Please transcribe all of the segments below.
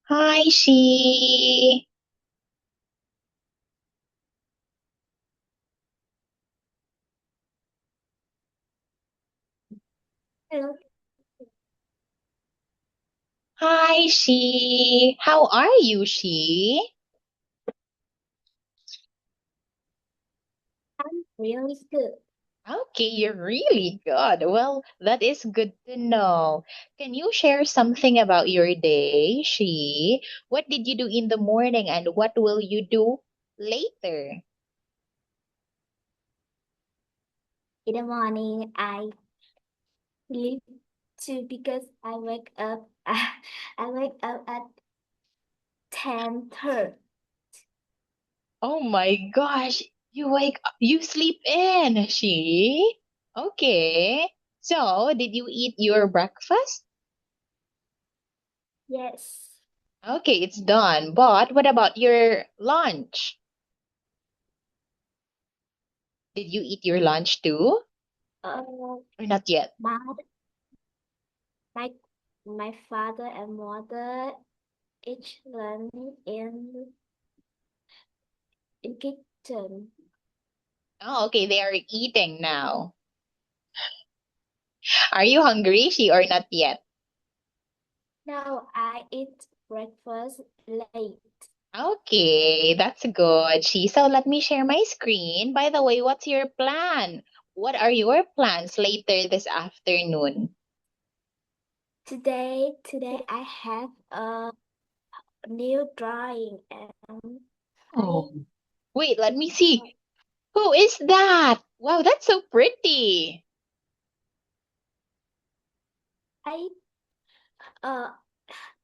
Hi, She. Hello, Hi, She. How are you, She? I'm really good. Okay, you're really good. Well, that is good to know. Can you share something about your day, She? What did you do in the morning and what will you do later? In the morning, I sleep too because I wake up. I wake up at 10:30. Oh my gosh, you sleep in, She? Okay. So, did you eat your breakfast? Yes. Okay, it's done. But what about your lunch? Did you eat your lunch too? Uh, Or not yet? my my my father and mother each learning in kitchen. Oh, okay, they are eating now. Are you hungry, she, or not yet? Now I eat breakfast late. Okay, that's good, she. So let me share my screen. By the way, what's your plan? What are your plans later this afternoon? Today I have a new drawing and I Oh, wait, let me see. Who is that? Wow, that's so pretty. I uh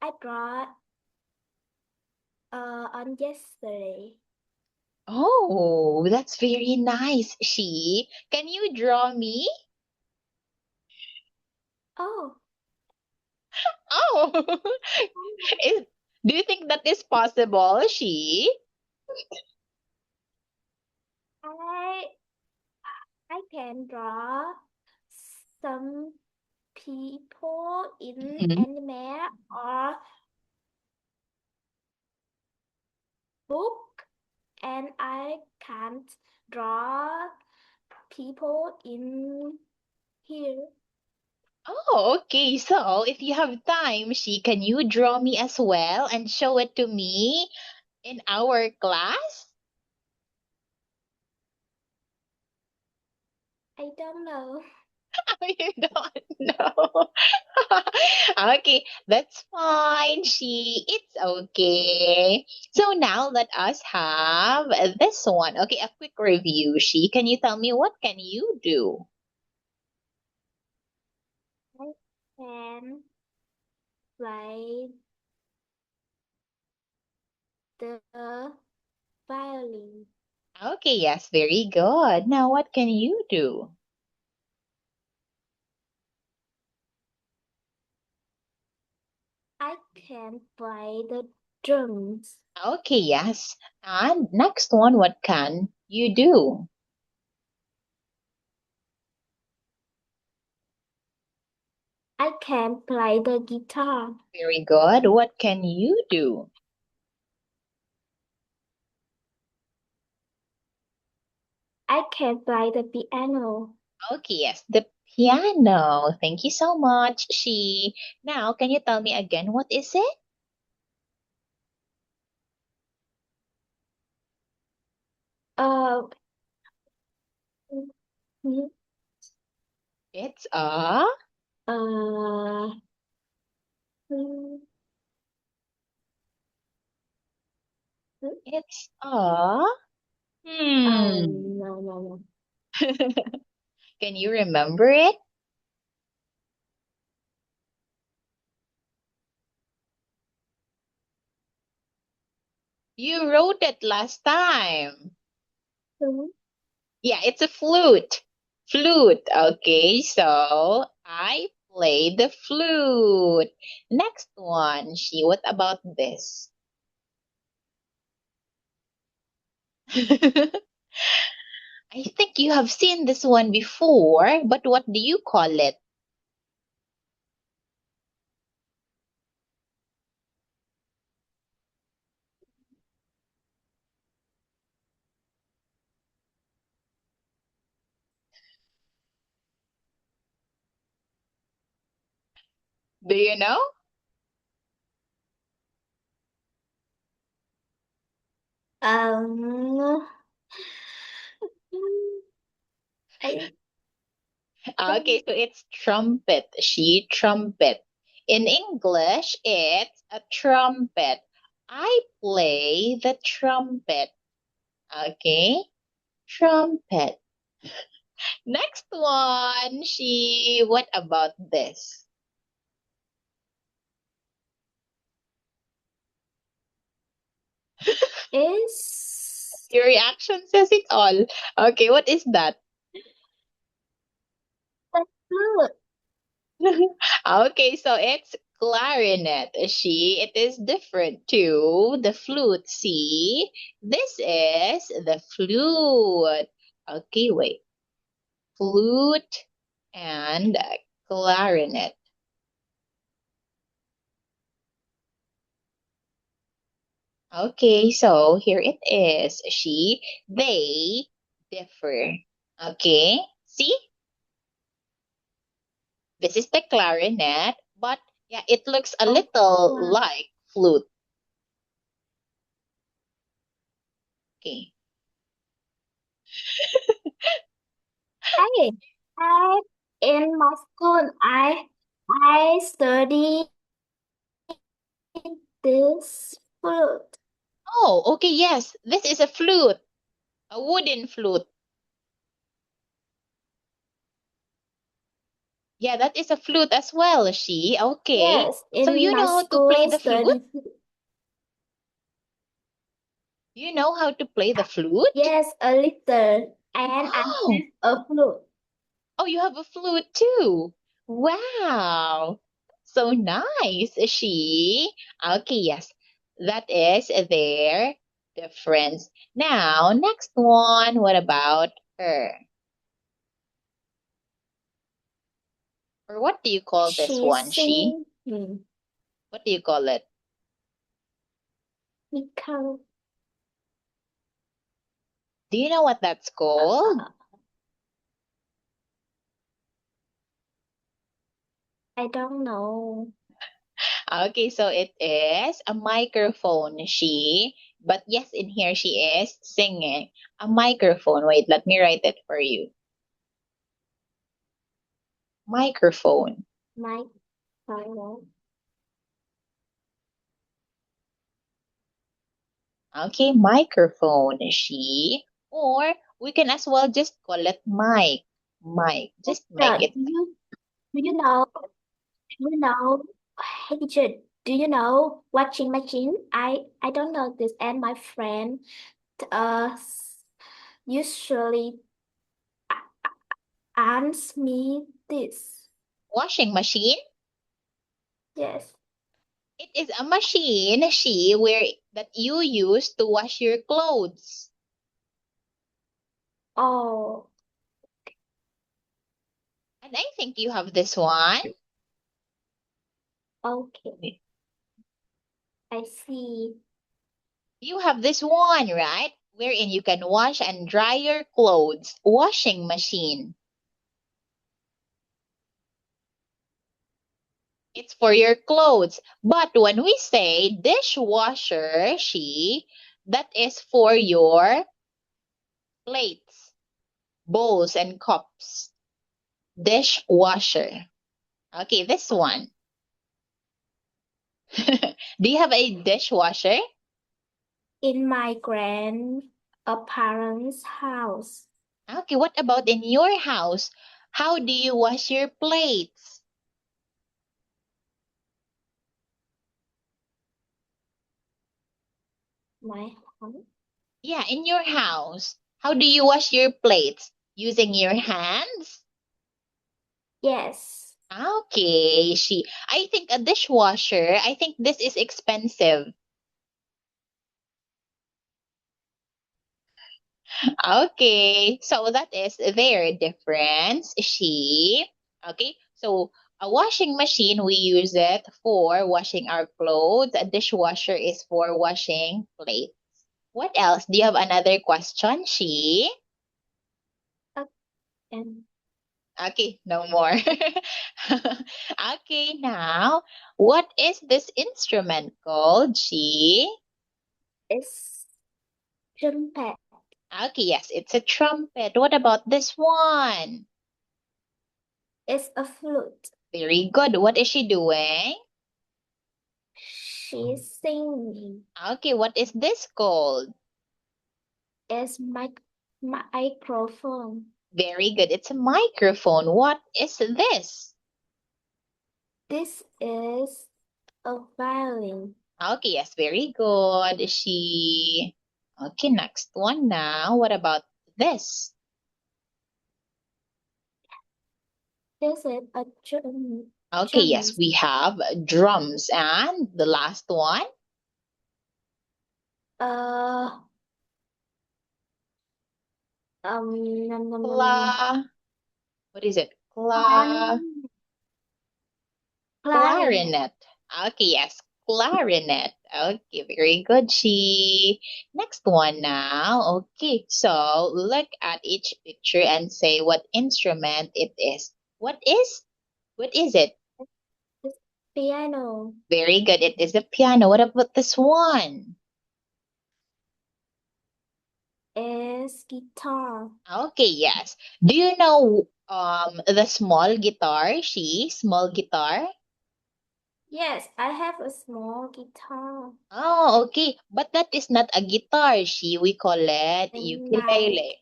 I draw on yesterday. Oh, that's very nice, she. Can you draw me? Oh, Oh, is, do you think that is possible, she? I I can draw some people in Mhm. anime or book, and I can't draw people in here. Oh, okay. So if you have time, she, can you draw me as well and show it to me in our class? I don't know. You don't know. Okay, that's fine. It's okay. So now let us have this one. Okay, a quick review. Can you tell me what can you do? I can play the violin. Okay, yes, very good. Now what can you do? I can play the drums. Okay, yes. And next one, what can you do? I can play the guitar. Very good. What can you do? I can play the piano. Okay, yes, the piano. Thank you so much, Now, can you tell me again what is it? Uh, It's a uh, mm, it's a hmm. no, no, no. Can you remember it? You wrote it last time. Mm, Yeah, it's a flute. Flute. Okay, so I play the flute. Next one, what about this? I think you have seen this one before, but what do you call it? Do you know? Um, I Okay, think so it's trumpet. She trumpet. In English, it's a trumpet. I play the trumpet. Okay, trumpet. Next one, she. What about this? is Your reaction says it all. Okay, what is that? the flute. Okay, so it's clarinet. It is different to the flute. See, this is the flute. Okay, wait. Flute and clarinet. Okay, so here it is. They differ. Okay, see, this is the clarinet, but yeah, it looks a Oh, little wow. like flute. Okay. Hey, I in my school, I study this flute. Oh, okay, yes, this is a flute, a wooden flute. Yeah, that is a flute as well, Okay. Yes, So in you my know how to play school the flute? study flute. You know how to play the flute? Yes, a little, and I Oh, have a flute. oh, you have a flute too. Wow. So nice, Okay, yes. That is their difference. Now, next one, what about her? Or what do you call this She one, sing What do you call it? because Do you know what that's called? I don't know. Okay, so it is a microphone, But yes, in here she is singing. A microphone. Wait, let me write it for you. Microphone. My final. Okay, microphone, Or we can as well just call it mic. Mic. Just make Yeah, it. do you know do you know hey teacher, do you know washing machine? I don't know this, and my friend usually asks me this. Washing machine. Yes. It is a machine, where that you use to wash your clothes. Oh, And I think you have this one. okay. I see. You have this one, right? Wherein you can wash and dry your clothes. Washing machine. It's for your clothes. But when we say dishwasher, that is for your plates, bowls, and cups. Dishwasher. Okay, this one. Do you have a dishwasher? In my grandparents' house. Okay, what about in your house? How do you wash your plates? My house? Yeah, in your house. How do you wash your plates? Using your hands? Yes. Okay, I think a dishwasher, I think this is expensive. Okay, so that is their difference. Okay, so a washing machine, we use it for washing our clothes. A dishwasher is for washing plates. What else? Do you have another question, And Okay, no more. Okay, now, what is this instrument called, She? It's trumpet. Okay, yes, it's a trumpet. What about this one? It's a flute. Very good. What is she doing? She's singing. Okay, what is this called? It's microphone. Very good. It's a microphone. What is this? This is a violin. Okay, yes, very good. She. Okay, next one now. What about this? This is a drum. Okay, yes, Drums. we have drums. And the last one? Uh, nom, nom, nom, nom. Cla. What is it? Clarinet. Clarinet. Clarinet. Okay, yes, clarinet. Okay, very good, She. Next one now. Okay, so look at each picture and say what instrument it is. What is it? It's piano. Very good. It is a piano. What about this one? Is guitar. Okay, yes. Do you know the small guitar? Small guitar? Yes, I have a small guitar. Oh, okay. But that is not a guitar, we call it And like ukulele.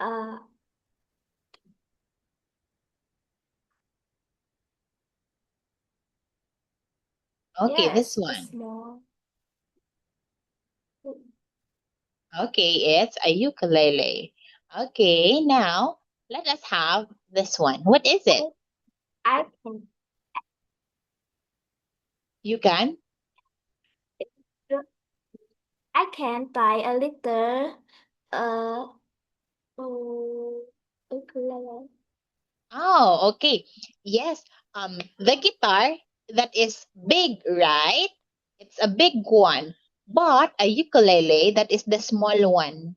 uh Okay, this yes, a one. small. Okay, it's a ukulele. Okay, now let us have this one. What is it? I can You can? I can buy a little uh oh, ukulele. Oh, okay. Yes. The guitar that is big, right? It's a big one. But a ukulele that is the small one.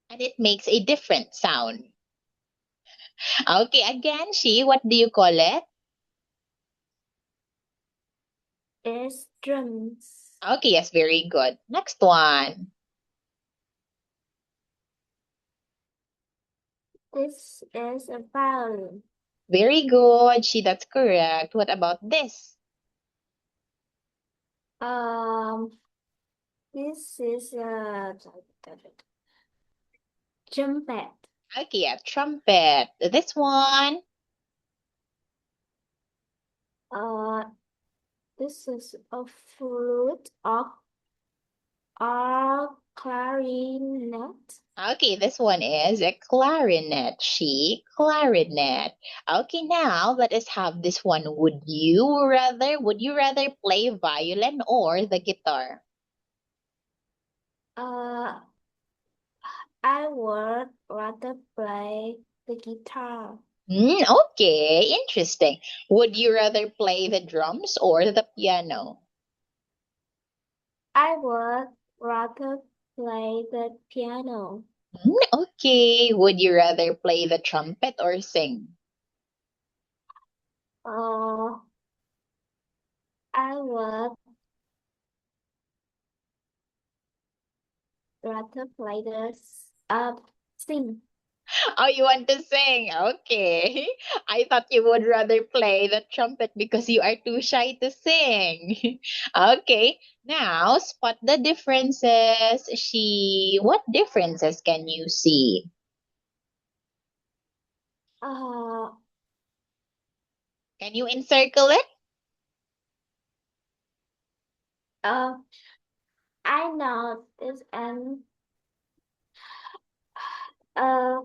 And it makes a different sound. Okay, again, what do you call it? Is drums. Okay, yes, very good. Next one. This is a violin. Very good. That's correct. What about this? Um, this is a trumpet. Okay, yeah, trumpet. This one. Uh, this is a flute or clarinet. Okay, this one is a clarinet. Clarinet. Okay, now let us have this one. Would you rather play violin or the guitar? Uh, I would rather play the guitar. Okay, interesting. Would you rather play the drums or the piano? I would rather play the piano. Okay, would you rather play the trumpet or sing? Uh, I would rather play the sing. Oh, you want to sing? Okay. I thought you would rather play the trumpet because you are too shy to sing. Okay. Now, spot the differences. What differences can you see? Uh, Can you encircle it? uh, I know this and uh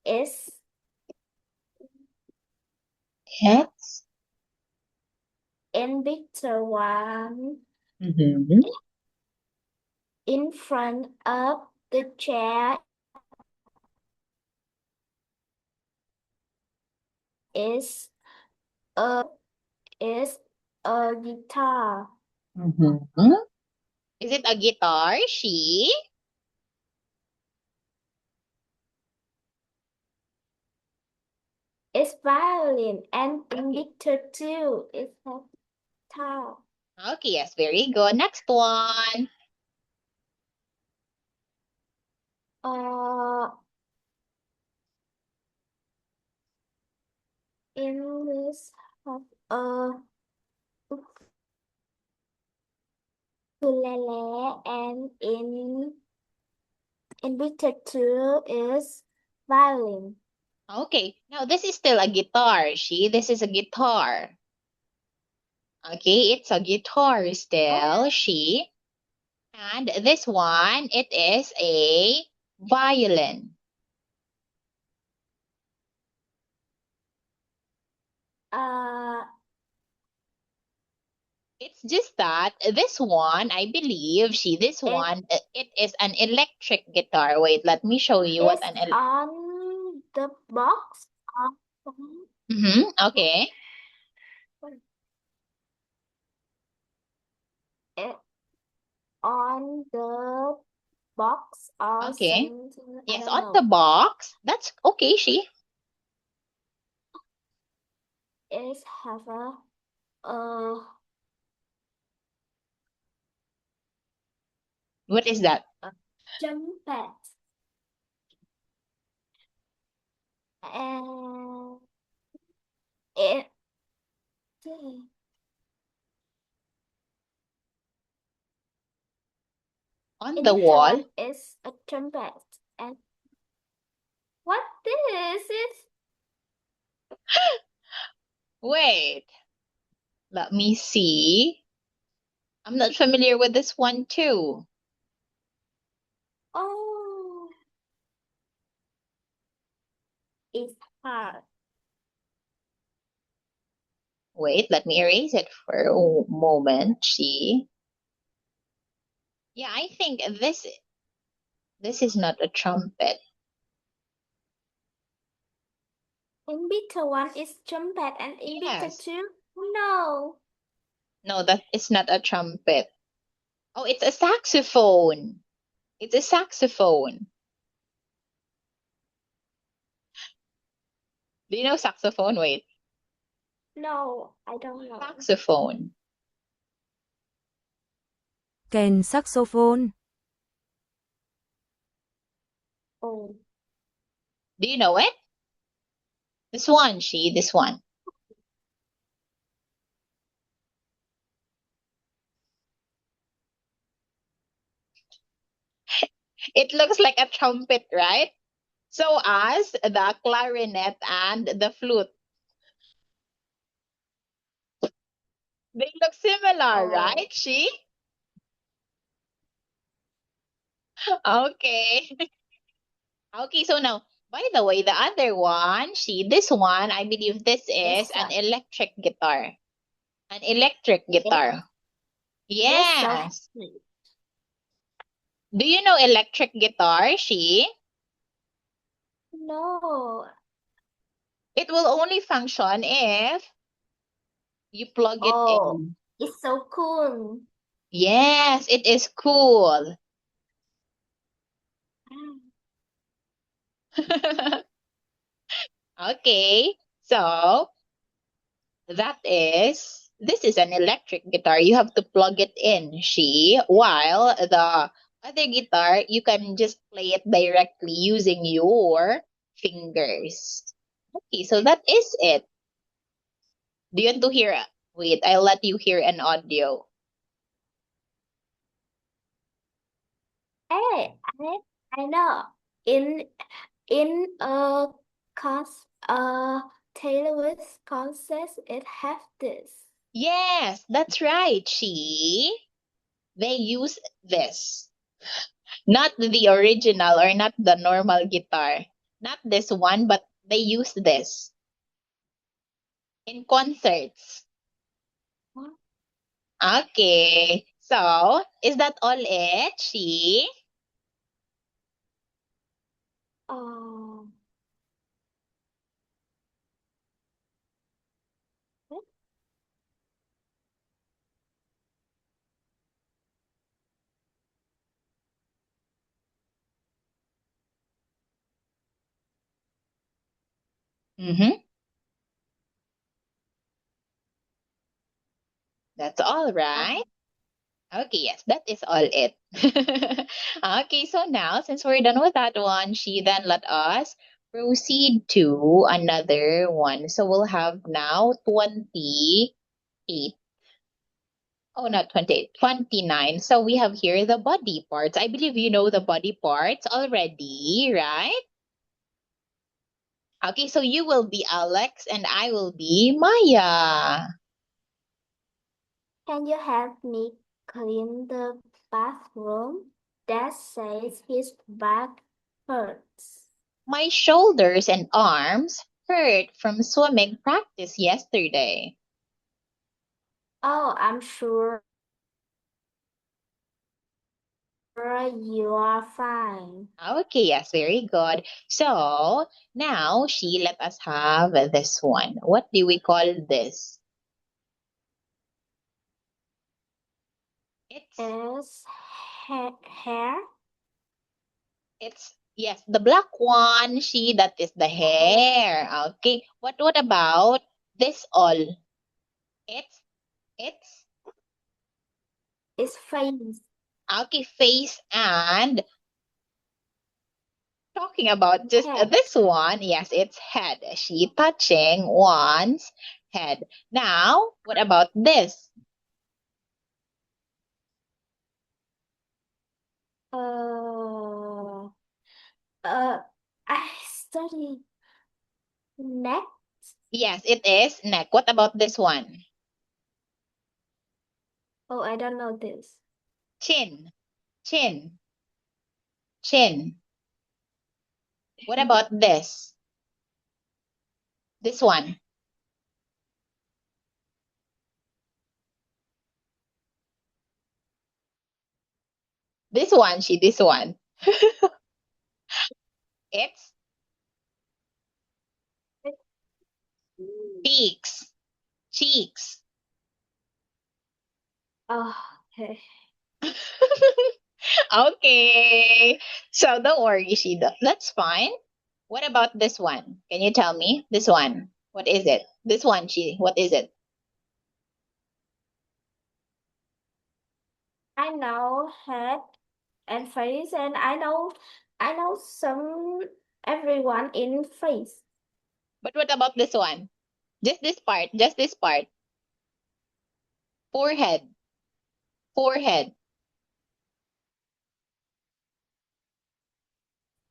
is Yes. in picture one Mm-hmm. in front of the chair is a is a guitar. Mm-hmm. Is it a guitar? is violin, and in Victor too is a guitar. Okay, yes, very good. Next one. Uh, English have a ukulele, and in Victor too is violin. Okay, now this is still a guitar. This is a guitar. Okay, it's a guitar still. And this one, it is a violin. Uh, It's just that this one, I believe, this one, it is an electric guitar. Wait, let me show you what It's an on the box of okay. it on the box or Okay. something. I Yes, don't on the know. box. That's okay, It have a What is that? jump pad and it On in the picture wall. one is a trumpet. And what this is? Wait, let me see. I'm not familiar with this one too. Oh, it's hard. Wait, let me erase it for a moment. Yeah, I think this is not a trumpet. In beta one is trumpet, and in beta Yes. two, no. No, that is not a trumpet. Oh, it's a saxophone. It's a saxophone. Do you know saxophone? Wait. No, I don't know. Saxophone. Kèn saxophone. Oh, Do you know it? This one, this one. It looks like a trumpet, right? So as the clarinet and the flute. They look similar, oh, right? Okay. Okay, so now, by the way, the other one, this one, I believe this this is an one. electric guitar. An electric guitar. This so Yes. happy. Do you know electric guitar, No. It will only function if you plug it Oh, in. it's so cool. Yes, it is cool. Okay, so this is an electric guitar. You have to plug it in, while the other guitar, you can just play it directly using your fingers. Okay, so that is it. Do you want to hear? Wait, I'll let you hear an audio. Hey, I know. In a cos Taylor Swift concert, it have this. Yes, that's right, They use this. Not the original or not the normal guitar. Not this one, but they use this in concerts. What? Okay. So, is that all it, Um, what? Mm-hmm. That's all right. Okay, yes, that is all it. Okay, so now since we're done with that one, she then let us proceed to another one. So we'll have now 28. Oh, not 28, 29. So we have here the body parts. I believe you know the body parts already, right? Okay, so you will be Alex and I will be Maya. Can you help me clean the bathroom? Dad says his back hurts. My shoulders and arms hurt from swimming practice yesterday. Oh, I'm sure you are fine. Okay, yes, very good. So now she let us have this one. What do we call this? Is hair? It's yes, the black one. That is the hair. Okay. What about this all? It's it's Is face. okay, face and talking about just Head. this one, yes, it's head. She touching one's head. Now, what about this? Uh, I study neck. Yes, it is neck. What about this one? Oh, I don't know this. Chin, chin, chin. What about this? This one. This one. It's cheeks, cheeks. Oh, okay. Okay. So don't worry, Shida. That's fine. What about this one? Can you tell me? This one. What is it? This one, what is it? I know head and face, and I know some everyone in face. But what about this one? Just this part. Just this part. Forehead. Forehead.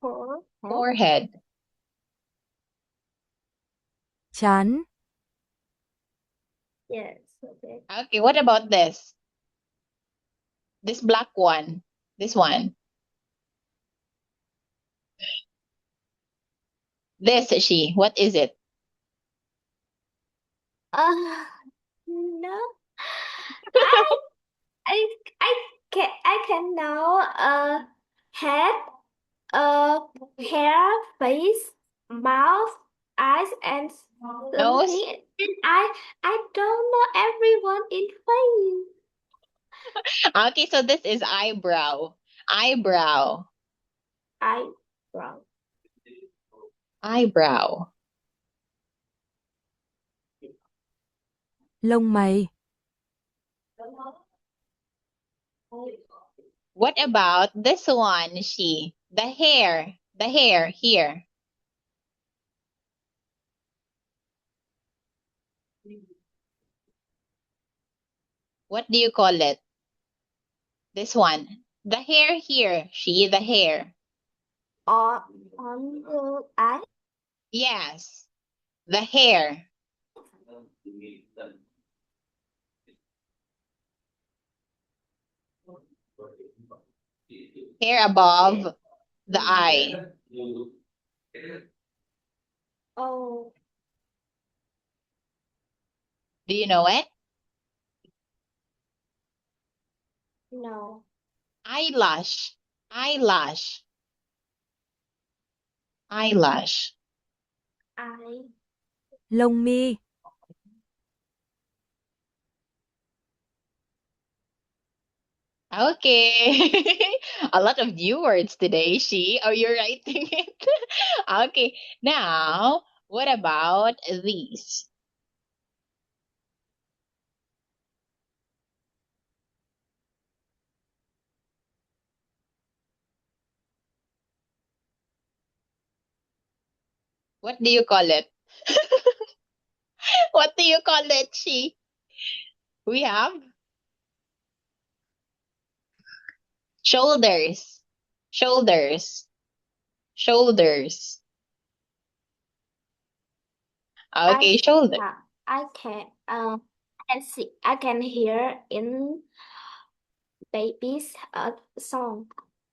For head? Forehead. Trán, Yes, okay. Okay, what about this? This black one. This one. This, what is it? No. I I can know head, hair, face, mouth, eyes, and Nose? something. And I don't know everyone in face. Okay, so this is eyebrow. Eyebrow. Eyebrow. Eyebrow. lông mày, What about this one, The hair. The hair here. What do you call it? This one. The hair here, the hair. Or on the eye. Yes. The hair. Hair above the eye. Oh, Do you know it? no. Eyelash. Eyelash. Eyelash. I lông mi, Okay. A lot of new words today, Are you writing it? Okay. Now, what about these? What do you call it? What do you call it, she? We have shoulders, shoulders, shoulders. I Okay, shoulder. I can see I can hear in baby's song.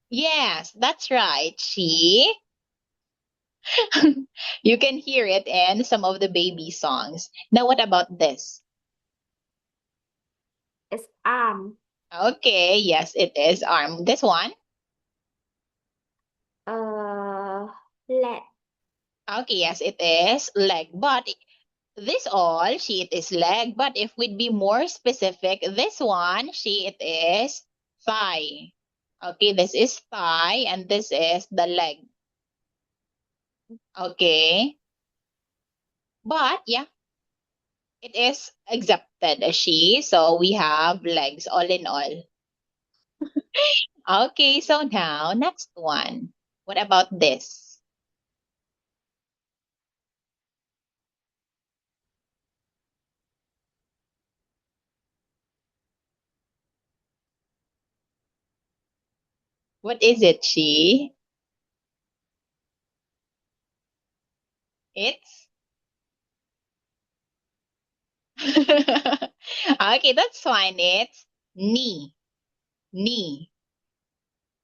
Yes, that's right. She. You can hear it in some of the baby songs. Now, what about this? It's arm. Okay, yes, it is arm. This one? Leg. Okay, yes, it is leg. But this all, she, it is leg. But if we'd be more specific, this one, she, it is thigh. Okay, this is thigh and this is the leg. Okay. But yeah, it is accepted as she. So we have legs all in all. Okay, so now next one. What about this? What is it, she? It's okay, that's fine. It's knee. Knee.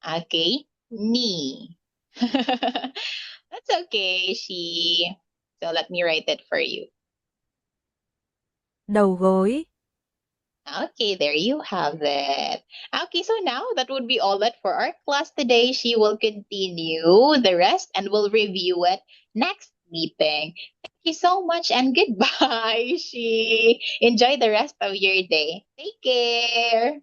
Okay, knee. That's okay, she. So let me write it for you. Đầu gối. Okay, there you have it. Okay, so now that would be all that for our class today. She will continue the rest and we'll review it next meeting. Thank you so much and goodbye, she. Enjoy the rest of your day. Take care.